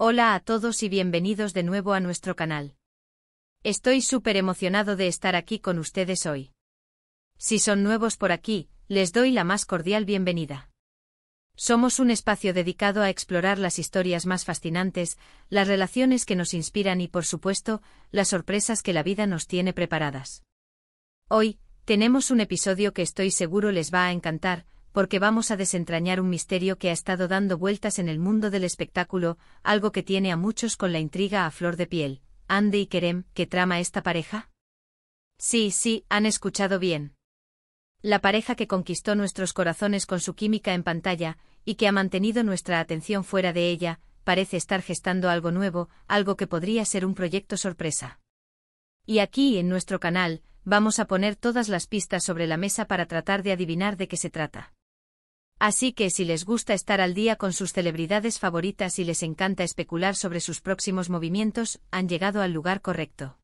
Hola a todos y bienvenidos de nuevo a nuestro canal. Estoy súper emocionado de estar aquí con ustedes hoy. Si son nuevos por aquí, les doy la más cordial bienvenida. Somos un espacio dedicado a explorar las historias más fascinantes, las relaciones que nos inspiran y, por supuesto, las sorpresas que la vida nos tiene preparadas. Hoy, tenemos un episodio que estoy seguro les va a encantar, porque vamos a desentrañar un misterio que ha estado dando vueltas en el mundo del espectáculo, algo que tiene a muchos con la intriga a flor de piel. ¿Hande y Kerem, qué trama esta pareja? Sí, han escuchado bien. La pareja que conquistó nuestros corazones con su química en pantalla, y que ha mantenido nuestra atención fuera de ella, parece estar gestando algo nuevo, algo que podría ser un proyecto sorpresa. Y aquí, en nuestro canal, vamos a poner todas las pistas sobre la mesa para tratar de adivinar de qué se trata. Así que si les gusta estar al día con sus celebridades favoritas y les encanta especular sobre sus próximos movimientos, han llegado al lugar correcto.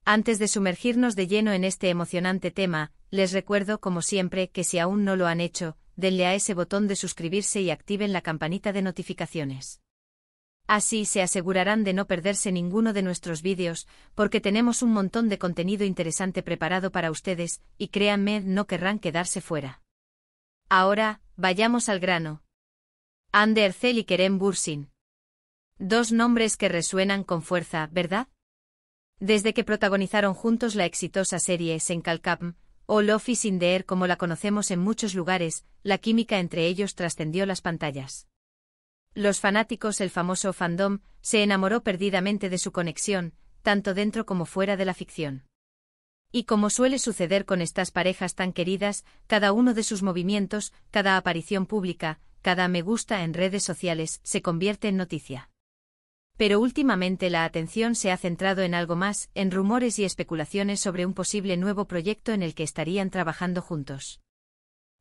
Antes de sumergirnos de lleno en este emocionante tema, les recuerdo como siempre que si aún no lo han hecho, denle a ese botón de suscribirse y activen la campanita de notificaciones. Así se asegurarán de no perderse ninguno de nuestros vídeos, porque tenemos un montón de contenido interesante preparado para ustedes, y créanme, no querrán quedarse fuera. Ahora, vayamos al grano. Hande Erçel y Kerem Bürsin. Dos nombres que resuenan con fuerza, ¿verdad? Desde que protagonizaron juntos la exitosa serie Sen Kalkapm, o Love is in the Air como la conocemos en muchos lugares, la química entre ellos trascendió las pantallas. Los fanáticos, el famoso fandom, se enamoró perdidamente de su conexión, tanto dentro como fuera de la ficción. Y como suele suceder con estas parejas tan queridas, cada uno de sus movimientos, cada aparición pública, cada me gusta en redes sociales, se convierte en noticia. Pero últimamente la atención se ha centrado en algo más, en rumores y especulaciones sobre un posible nuevo proyecto en el que estarían trabajando juntos.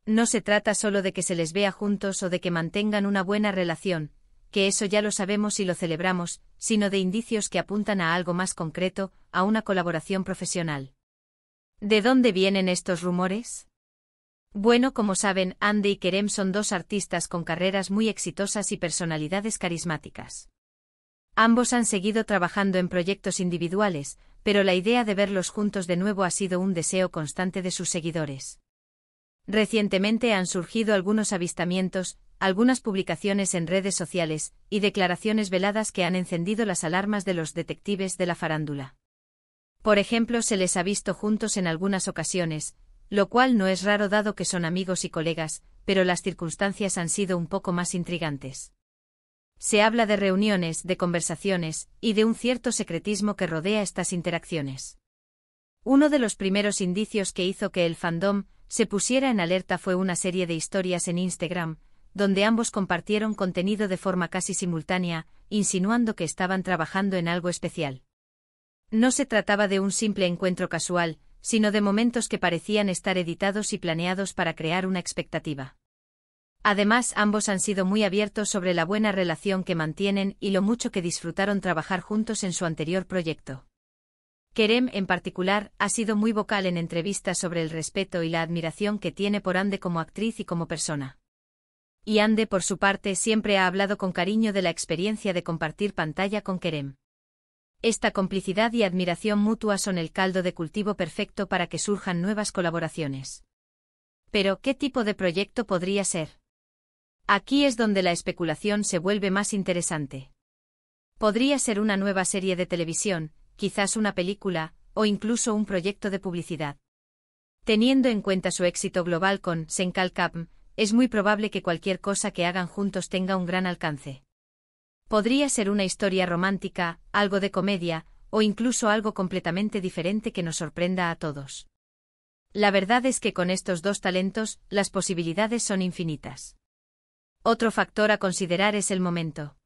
No se trata solo de que se les vea juntos o de que mantengan una buena relación, que eso ya lo sabemos y lo celebramos, sino de indicios que apuntan a algo más concreto, a una colaboración profesional. ¿De dónde vienen estos rumores? Bueno, como saben, Hande y Kerem son dos artistas con carreras muy exitosas y personalidades carismáticas. Ambos han seguido trabajando en proyectos individuales, pero la idea de verlos juntos de nuevo ha sido un deseo constante de sus seguidores. Recientemente han surgido algunos avistamientos, algunas publicaciones en redes sociales, y declaraciones veladas que han encendido las alarmas de los detectives de la farándula. Por ejemplo, se les ha visto juntos en algunas ocasiones, lo cual no es raro dado que son amigos y colegas, pero las circunstancias han sido un poco más intrigantes. Se habla de reuniones, de conversaciones, y de un cierto secretismo que rodea estas interacciones. Uno de los primeros indicios que hizo que el fandom se pusiera en alerta fue una serie de historias en Instagram, donde ambos compartieron contenido de forma casi simultánea, insinuando que estaban trabajando en algo especial. No se trataba de un simple encuentro casual, sino de momentos que parecían estar editados y planeados para crear una expectativa. Además, ambos han sido muy abiertos sobre la buena relación que mantienen y lo mucho que disfrutaron trabajar juntos en su anterior proyecto. Kerem, en particular, ha sido muy vocal en entrevistas sobre el respeto y la admiración que tiene por Hande como actriz y como persona. Y Hande, por su parte, siempre ha hablado con cariño de la experiencia de compartir pantalla con Kerem. Esta complicidad y admiración mutua son el caldo de cultivo perfecto para que surjan nuevas colaboraciones. Pero, ¿qué tipo de proyecto podría ser? Aquí es donde la especulación se vuelve más interesante. Podría ser una nueva serie de televisión, quizás una película, o incluso un proyecto de publicidad. Teniendo en cuenta su éxito global con Sen Kalkapm, es muy probable que cualquier cosa que hagan juntos tenga un gran alcance. Podría ser una historia romántica, algo de comedia, o incluso algo completamente diferente que nos sorprenda a todos. La verdad es que con estos dos talentos, las posibilidades son infinitas. Otro factor a considerar es el momento.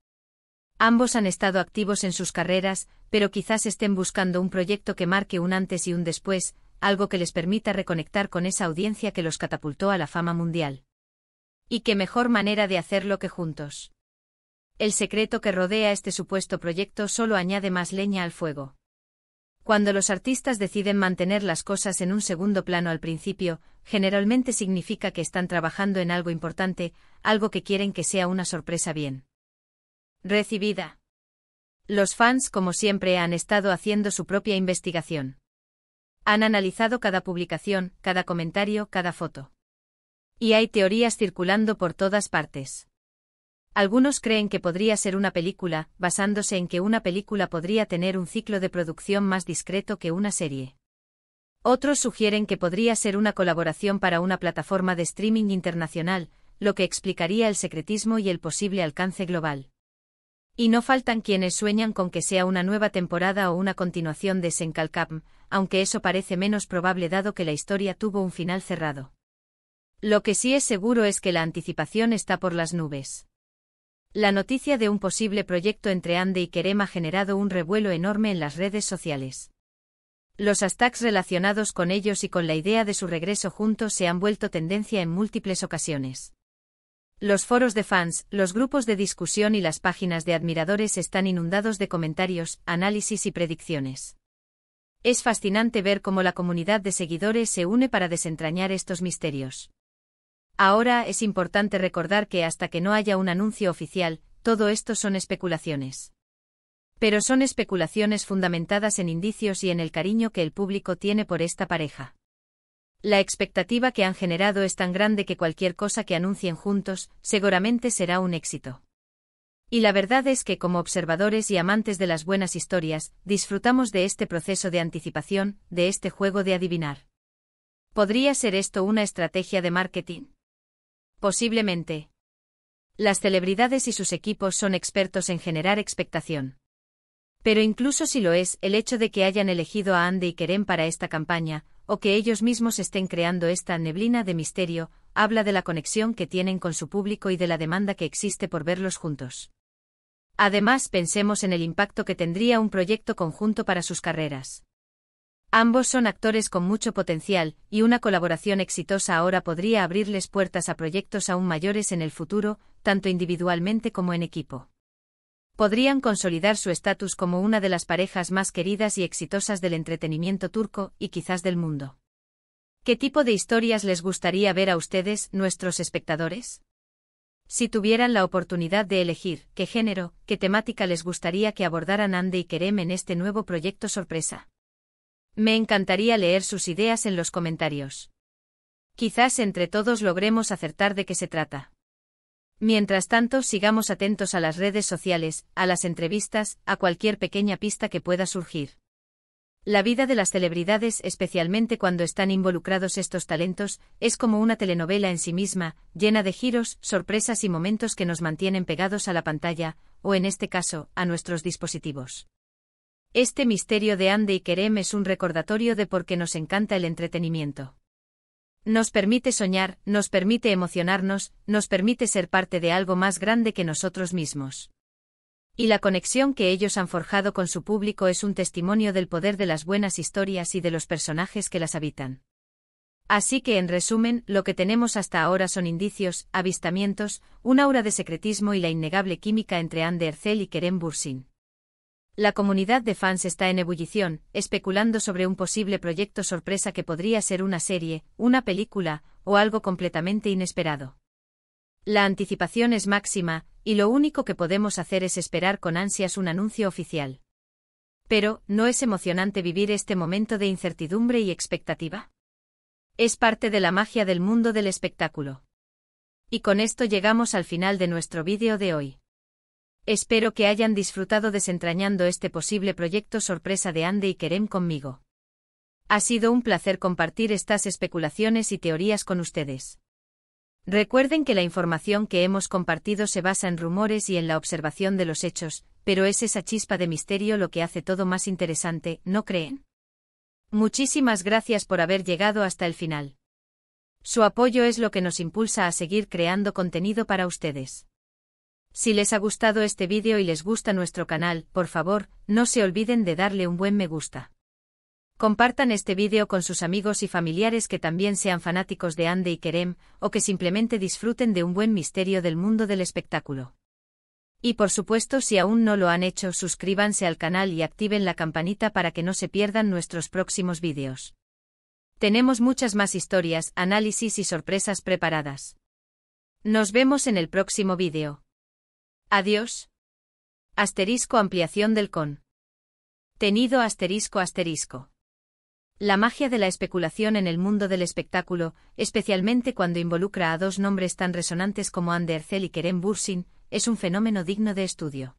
Ambos han estado activos en sus carreras, pero quizás estén buscando un proyecto que marque un antes y un después, algo que les permita reconectar con esa audiencia que los catapultó a la fama mundial. ¿Y qué mejor manera de hacerlo que juntos? El secreto que rodea este supuesto proyecto solo añade más leña al fuego. Cuando los artistas deciden mantener las cosas en un segundo plano al principio, generalmente significa que están trabajando en algo importante, algo que quieren que sea una sorpresa bien recibida. Los fans, como siempre, han estado haciendo su propia investigación. Han analizado cada publicación, cada comentario, cada foto. Y hay teorías circulando por todas partes. Algunos creen que podría ser una película, basándose en que una película podría tener un ciclo de producción más discreto que una serie. Otros sugieren que podría ser una colaboración para una plataforma de streaming internacional, lo que explicaría el secretismo y el posible alcance global. Y no faltan quienes sueñan con que sea una nueva temporada o una continuación de Senkalkam, aunque eso parece menos probable dado que la historia tuvo un final cerrado. Lo que sí es seguro es que la anticipación está por las nubes. La noticia de un posible proyecto entre Hande y Kerem ha generado un revuelo enorme en las redes sociales. Los hashtags relacionados con ellos y con la idea de su regreso juntos se han vuelto tendencia en múltiples ocasiones. Los foros de fans, los grupos de discusión y las páginas de admiradores están inundados de comentarios, análisis y predicciones. Es fascinante ver cómo la comunidad de seguidores se une para desentrañar estos misterios. Ahora es importante recordar que hasta que no haya un anuncio oficial, todo esto son especulaciones. Pero son especulaciones fundamentadas en indicios y en el cariño que el público tiene por esta pareja. La expectativa que han generado es tan grande que cualquier cosa que anuncien juntos, seguramente será un éxito. Y la verdad es que como observadores y amantes de las buenas historias, disfrutamos de este proceso de anticipación, de este juego de adivinar. ¿Podría ser esto una estrategia de marketing? Posiblemente. Las celebridades y sus equipos son expertos en generar expectación. Pero incluso si lo es, el hecho de que hayan elegido a Hande y Kerem para esta campaña, o que ellos mismos estén creando esta neblina de misterio, habla de la conexión que tienen con su público y de la demanda que existe por verlos juntos. Además, pensemos en el impacto que tendría un proyecto conjunto para sus carreras. Ambos son actores con mucho potencial, y una colaboración exitosa ahora podría abrirles puertas a proyectos aún mayores en el futuro, tanto individualmente como en equipo. Podrían consolidar su estatus como una de las parejas más queridas y exitosas del entretenimiento turco y quizás del mundo. ¿Qué tipo de historias les gustaría ver a ustedes, nuestros espectadores? Si tuvieran la oportunidad de elegir, ¿qué género, qué temática les gustaría que abordaran Hande y Kerem en este nuevo proyecto sorpresa? Me encantaría leer sus ideas en los comentarios. Quizás entre todos logremos acertar de qué se trata. Mientras tanto, sigamos atentos a las redes sociales, a las entrevistas, a cualquier pequeña pista que pueda surgir. La vida de las celebridades, especialmente cuando están involucrados estos talentos, es como una telenovela en sí misma, llena de giros, sorpresas y momentos que nos mantienen pegados a la pantalla, o en este caso, a nuestros dispositivos. Este misterio de Hande y Kerem es un recordatorio de por qué nos encanta el entretenimiento. Nos permite soñar, nos permite emocionarnos, nos permite ser parte de algo más grande que nosotros mismos. Y la conexión que ellos han forjado con su público es un testimonio del poder de las buenas historias y de los personajes que las habitan. Así que, en resumen, lo que tenemos hasta ahora son indicios, avistamientos, un aura de secretismo y la innegable química entre Hande Erçel y Kerem Bürsin. La comunidad de fans está en ebullición, especulando sobre un posible proyecto sorpresa que podría ser una serie, una película, o algo completamente inesperado. La anticipación es máxima, y lo único que podemos hacer es esperar con ansias un anuncio oficial. Pero, ¿no es emocionante vivir este momento de incertidumbre y expectativa? Es parte de la magia del mundo del espectáculo. Y con esto llegamos al final de nuestro vídeo de hoy. Espero que hayan disfrutado desentrañando este posible proyecto sorpresa de Hande y Kerem conmigo. Ha sido un placer compartir estas especulaciones y teorías con ustedes. Recuerden que la información que hemos compartido se basa en rumores y en la observación de los hechos, pero es esa chispa de misterio lo que hace todo más interesante, ¿no creen? Muchísimas gracias por haber llegado hasta el final. Su apoyo es lo que nos impulsa a seguir creando contenido para ustedes. Si les ha gustado este vídeo y les gusta nuestro canal, por favor, no se olviden de darle un buen me gusta. Compartan este vídeo con sus amigos y familiares que también sean fanáticos de Hande y Kerem, o que simplemente disfruten de un buen misterio del mundo del espectáculo. Y por supuesto, si aún no lo han hecho, suscríbanse al canal y activen la campanita para que no se pierdan nuestros próximos vídeos. Tenemos muchas más historias, análisis y sorpresas preparadas. Nos vemos en el próximo vídeo. Adiós. Asterisco ampliación del contenido asterisco asterisco. La magia de la especulación en el mundo del espectáculo, especialmente cuando involucra a dos nombres tan resonantes como Andy Ercel y Kerem Bürsin, es un fenómeno digno de estudio.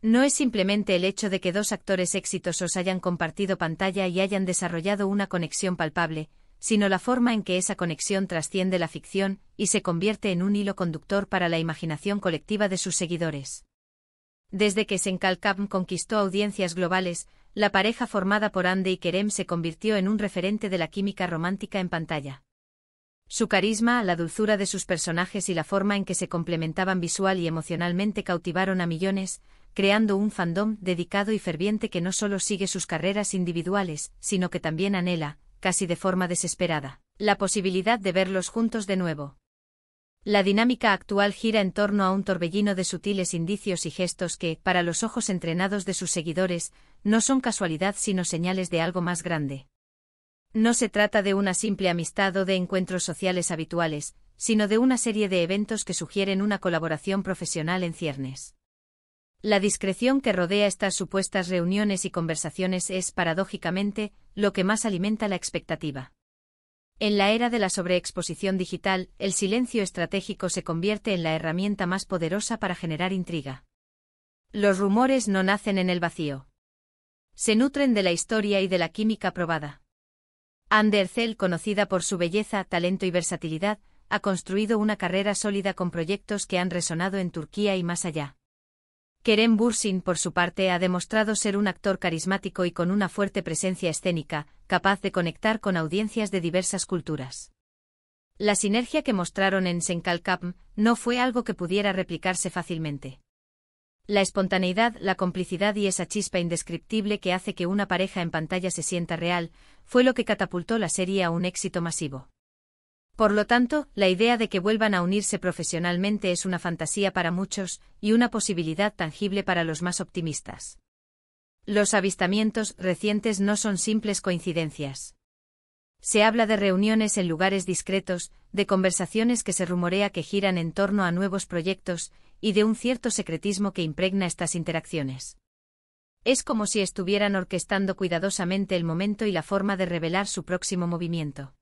No es simplemente el hecho de que dos actores exitosos hayan compartido pantalla y hayan desarrollado una conexión palpable, sino la forma en que esa conexión trasciende la ficción y se convierte en un hilo conductor para la imaginación colectiva de sus seguidores. Desde que Senkalkam conquistó audiencias globales, la pareja formada por Andy y Kerem se convirtió en un referente de la química romántica en pantalla. Su carisma, la dulzura de sus personajes y la forma en que se complementaban visual y emocionalmente cautivaron a millones, creando un fandom dedicado y ferviente que no solo sigue sus carreras individuales, sino que también anhela, casi de forma desesperada, la posibilidad de verlos juntos de nuevo. La dinámica actual gira en torno a un torbellino de sutiles indicios y gestos que, para los ojos entrenados de sus seguidores, no son casualidad sino señales de algo más grande. No se trata de una simple amistad o de encuentros sociales habituales, sino de una serie de eventos que sugieren una colaboración profesional en ciernes. La discreción que rodea estas supuestas reuniones y conversaciones es, paradójicamente, lo que más alimenta la expectativa. En la era de la sobreexposición digital, el silencio estratégico se convierte en la herramienta más poderosa para generar intriga. Los rumores no nacen en el vacío. Se nutren de la historia y de la química probada. Andy Ercel, conocida por su belleza, talento y versatilidad, ha construido una carrera sólida con proyectos que han resonado en Turquía y más allá. Kerem Bürsin, por su parte, ha demostrado ser un actor carismático y con una fuerte presencia escénica, capaz de conectar con audiencias de diversas culturas. La sinergia que mostraron en Senkalkam no fue algo que pudiera replicarse fácilmente. La espontaneidad, la complicidad y esa chispa indescriptible que hace que una pareja en pantalla se sienta real, fue lo que catapultó la serie a un éxito masivo. Por lo tanto, la idea de que vuelvan a unirse profesionalmente es una fantasía para muchos, y una posibilidad tangible para los más optimistas. Los avistamientos recientes no son simples coincidencias. Se habla de reuniones en lugares discretos, de conversaciones que se rumorea que giran en torno a nuevos proyectos, y de un cierto secretismo que impregna estas interacciones. Es como si estuvieran orquestando cuidadosamente el momento y la forma de revelar su próximo movimiento.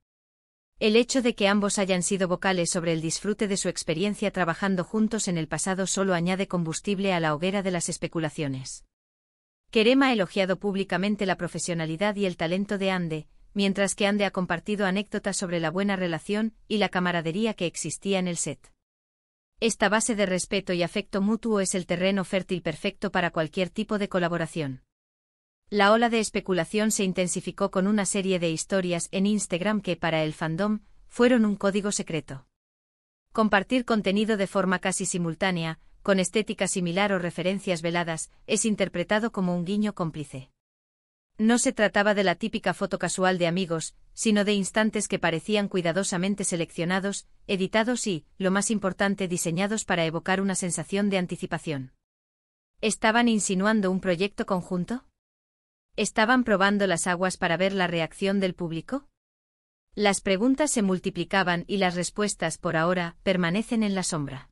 El hecho de que ambos hayan sido vocales sobre el disfrute de su experiencia trabajando juntos en el pasado solo añade combustible a la hoguera de las especulaciones. Kerem ha elogiado públicamente la profesionalidad y el talento de Andy, mientras que Andy ha compartido anécdotas sobre la buena relación y la camaradería que existía en el set. Esta base de respeto y afecto mutuo es el terreno fértil perfecto para cualquier tipo de colaboración. La ola de especulación se intensificó con una serie de historias en Instagram que, para el fandom, fueron un código secreto. Compartir contenido de forma casi simultánea, con estética similar o referencias veladas, es interpretado como un guiño cómplice. No se trataba de la típica foto casual de amigos, sino de instantes que parecían cuidadosamente seleccionados, editados y, lo más importante, diseñados para evocar una sensación de anticipación. ¿Estaban insinuando un proyecto conjunto? ¿Estaban probando las aguas para ver la reacción del público? Las preguntas se multiplicaban y las respuestas, por ahora, permanecen en la sombra.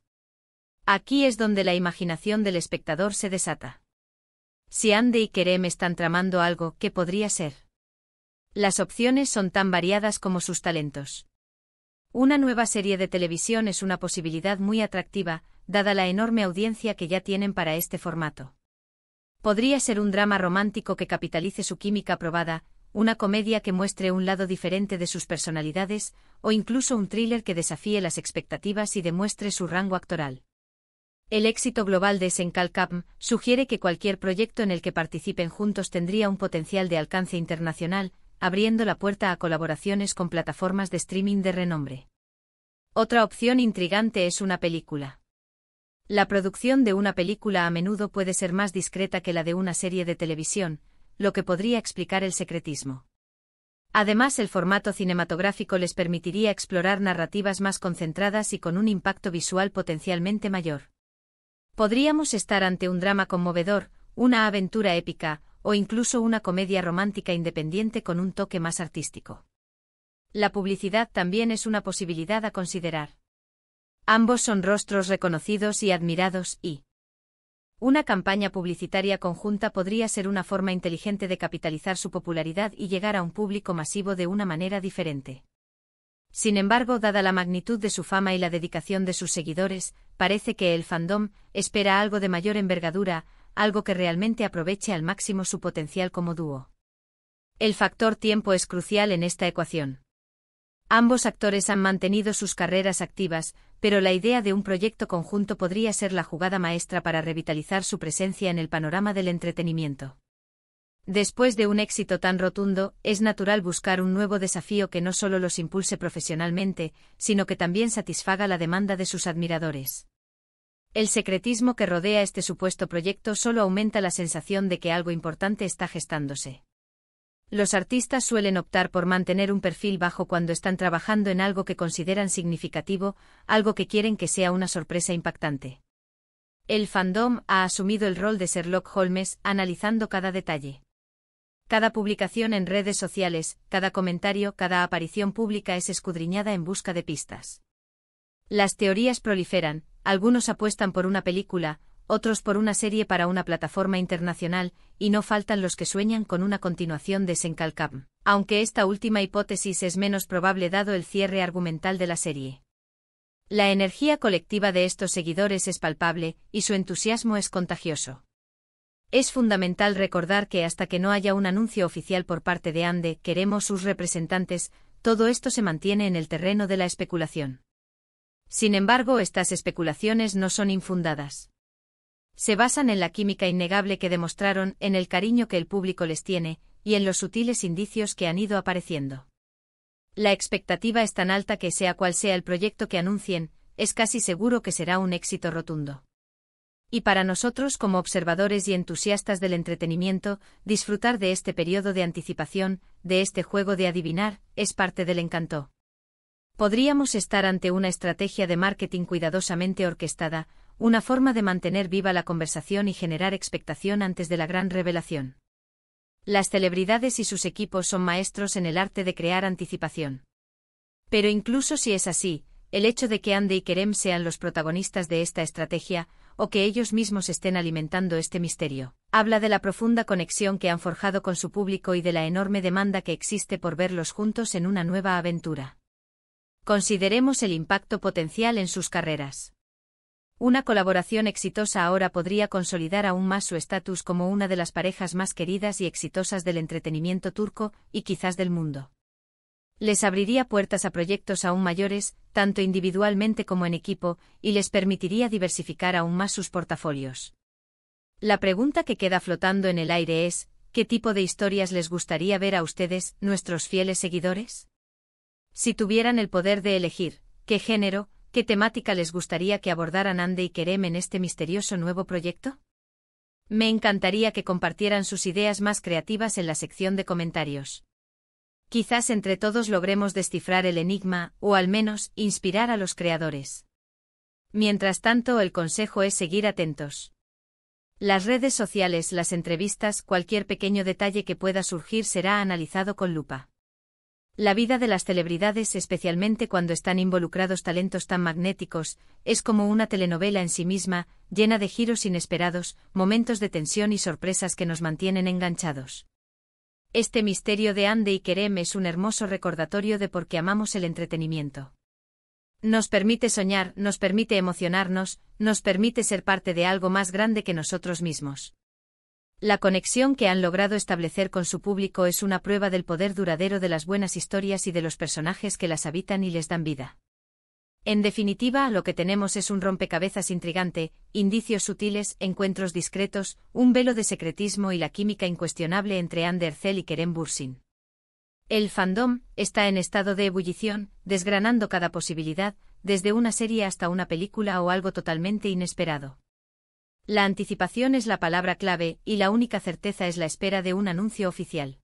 Aquí es donde la imaginación del espectador se desata. Si Andy y Kerem están tramando algo, ¿qué podría ser? Las opciones son tan variadas como sus talentos. Una nueva serie de televisión es una posibilidad muy atractiva, dada la enorme audiencia que ya tienen para este formato. Podría ser un drama romántico que capitalice su química probada, una comedia que muestre un lado diferente de sus personalidades, o incluso un thriller que desafíe las expectativas y demuestre su rango actoral. El éxito global de Senkalkam sugiere que cualquier proyecto en el que participen juntos tendría un potencial de alcance internacional, abriendo la puerta a colaboraciones con plataformas de streaming de renombre. Otra opción intrigante es una película. La producción de una película a menudo puede ser más discreta que la de una serie de televisión, lo que podría explicar el secretismo. Además, el formato cinematográfico les permitiría explorar narrativas más concentradas y con un impacto visual potencialmente mayor. Podríamos estar ante un drama conmovedor, una aventura épica, o incluso una comedia romántica independiente con un toque más artístico. La publicidad también es una posibilidad a considerar. Ambos son rostros reconocidos y admirados y Una campaña publicitaria conjunta podría ser una forma inteligente de capitalizar su popularidad y llegar a un público masivo de una manera diferente. Sin embargo, dada la magnitud de su fama y la dedicación de sus seguidores, parece que el fandom espera algo de mayor envergadura, algo que realmente aproveche al máximo su potencial como dúo. El factor tiempo es crucial en esta ecuación. Ambos actores han mantenido sus carreras activas, pero la idea de un proyecto conjunto podría ser la jugada maestra para revitalizar su presencia en el panorama del entretenimiento. Después de un éxito tan rotundo, es natural buscar un nuevo desafío que no solo los impulse profesionalmente, sino que también satisfaga la demanda de sus admiradores. El secretismo que rodea este supuesto proyecto solo aumenta la sensación de que algo importante está gestándose. Los artistas suelen optar por mantener un perfil bajo cuando están trabajando en algo que consideran significativo, algo que quieren que sea una sorpresa impactante. El fandom ha asumido el rol de Sherlock Holmes, analizando cada detalle. Cada publicación en redes sociales, cada comentario, cada aparición pública es escudriñada en busca de pistas. Las teorías proliferan, algunos apuestan por una película, otros por una serie para una plataforma internacional, y no faltan los que sueñan con una continuación de Senkalkam, aunque esta última hipótesis es menos probable dado el cierre argumental de la serie. La energía colectiva de estos seguidores es palpable, y su entusiasmo es contagioso. Es fundamental recordar que hasta que no haya un anuncio oficial por parte de Ande, queremos sus representantes, todo esto se mantiene en el terreno de la especulación. Sin embargo, estas especulaciones no son infundadas. Se basan en la química innegable que demostraron, en el cariño que el público les tiene, y en los sutiles indicios que han ido apareciendo. La expectativa es tan alta que sea cual sea el proyecto que anuncien, es casi seguro que será un éxito rotundo. Y para nosotros como observadores y entusiastas del entretenimiento, disfrutar de este periodo de anticipación, de este juego de adivinar, es parte del encanto. Podríamos estar ante una estrategia de marketing cuidadosamente orquestada, una forma de mantener viva la conversación y generar expectación antes de la gran revelación. Las celebridades y sus equipos son maestros en el arte de crear anticipación. Pero incluso si es así, el hecho de que Ande y Kerem sean los protagonistas de esta estrategia, o que ellos mismos estén alimentando este misterio, habla de la profunda conexión que han forjado con su público y de la enorme demanda que existe por verlos juntos en una nueva aventura. Consideremos el impacto potencial en sus carreras. Una colaboración exitosa ahora podría consolidar aún más su estatus como una de las parejas más queridas y exitosas del entretenimiento turco, y quizás del mundo. Les abriría puertas a proyectos aún mayores, tanto individualmente como en equipo, y les permitiría diversificar aún más sus portafolios. La pregunta que queda flotando en el aire es, ¿qué tipo de historias les gustaría ver a ustedes, nuestros fieles seguidores? Si tuvieran el poder de elegir, ¿qué género, qué temática les gustaría que abordaran Ande y Kerem en este misterioso nuevo proyecto? Me encantaría que compartieran sus ideas más creativas en la sección de comentarios. Quizás entre todos logremos descifrar el enigma, o al menos, inspirar a los creadores. Mientras tanto, el consejo es seguir atentos. Las redes sociales, las entrevistas, cualquier pequeño detalle que pueda surgir será analizado con lupa. La vida de las celebridades, especialmente cuando están involucrados talentos tan magnéticos, es como una telenovela en sí misma, llena de giros inesperados, momentos de tensión y sorpresas que nos mantienen enganchados. Este misterio de Ande y Kerem es un hermoso recordatorio de por qué amamos el entretenimiento. Nos permite soñar, nos permite emocionarnos, nos permite ser parte de algo más grande que nosotros mismos. La conexión que han logrado establecer con su público es una prueba del poder duradero de las buenas historias y de los personajes que las habitan y les dan vida. En definitiva, lo que tenemos es un rompecabezas intrigante, indicios sutiles, encuentros discretos, un velo de secretismo y la química incuestionable entre Ande Erçel y Kerem Bürsin. El fandom está en estado de ebullición, desgranando cada posibilidad, desde una serie hasta una película o algo totalmente inesperado. La anticipación es la palabra clave, y la única certeza es la espera de un anuncio oficial.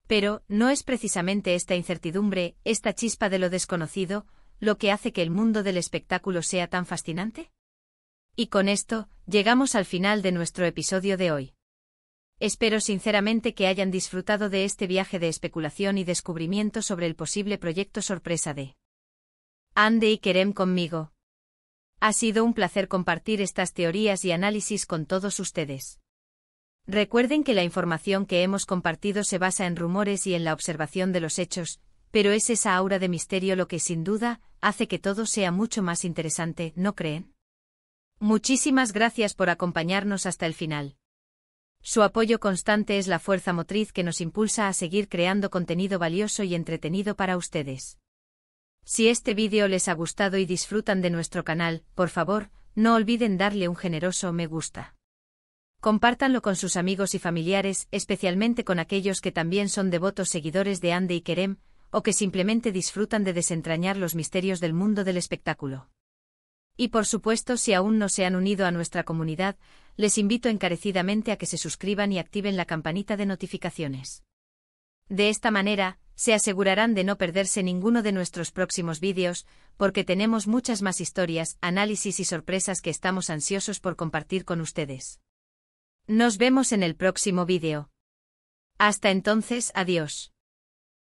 Pero, ¿no es precisamente esta incertidumbre, esta chispa de lo desconocido, lo que hace que el mundo del espectáculo sea tan fascinante? Y con esto, llegamos al final de nuestro episodio de hoy. Espero sinceramente que hayan disfrutado de este viaje de especulación y descubrimiento sobre el posible proyecto sorpresa de Ande y Kerem conmigo. Ha sido un placer compartir estas teorías y análisis con todos ustedes. Recuerden que la información que hemos compartido se basa en rumores y en la observación de los hechos, pero es esa aura de misterio lo que sin duda hace que todo sea mucho más interesante, ¿no creen? Muchísimas gracias por acompañarnos hasta el final. Su apoyo constante es la fuerza motriz que nos impulsa a seguir creando contenido valioso y entretenido para ustedes. Si este vídeo les ha gustado y disfrutan de nuestro canal, por favor, no olviden darle un generoso me gusta. Compártanlo con sus amigos y familiares, especialmente con aquellos que también son devotos seguidores de Ande y Kerem, o que simplemente disfrutan de desentrañar los misterios del mundo del espectáculo. Y por supuesto, si aún no se han unido a nuestra comunidad, les invito encarecidamente a que se suscriban y activen la campanita de notificaciones. De esta manera, se asegurarán de no perderse ninguno de nuestros próximos vídeos, porque tenemos muchas más historias, análisis y sorpresas que estamos ansiosos por compartir con ustedes. Nos vemos en el próximo vídeo. Hasta entonces, adiós.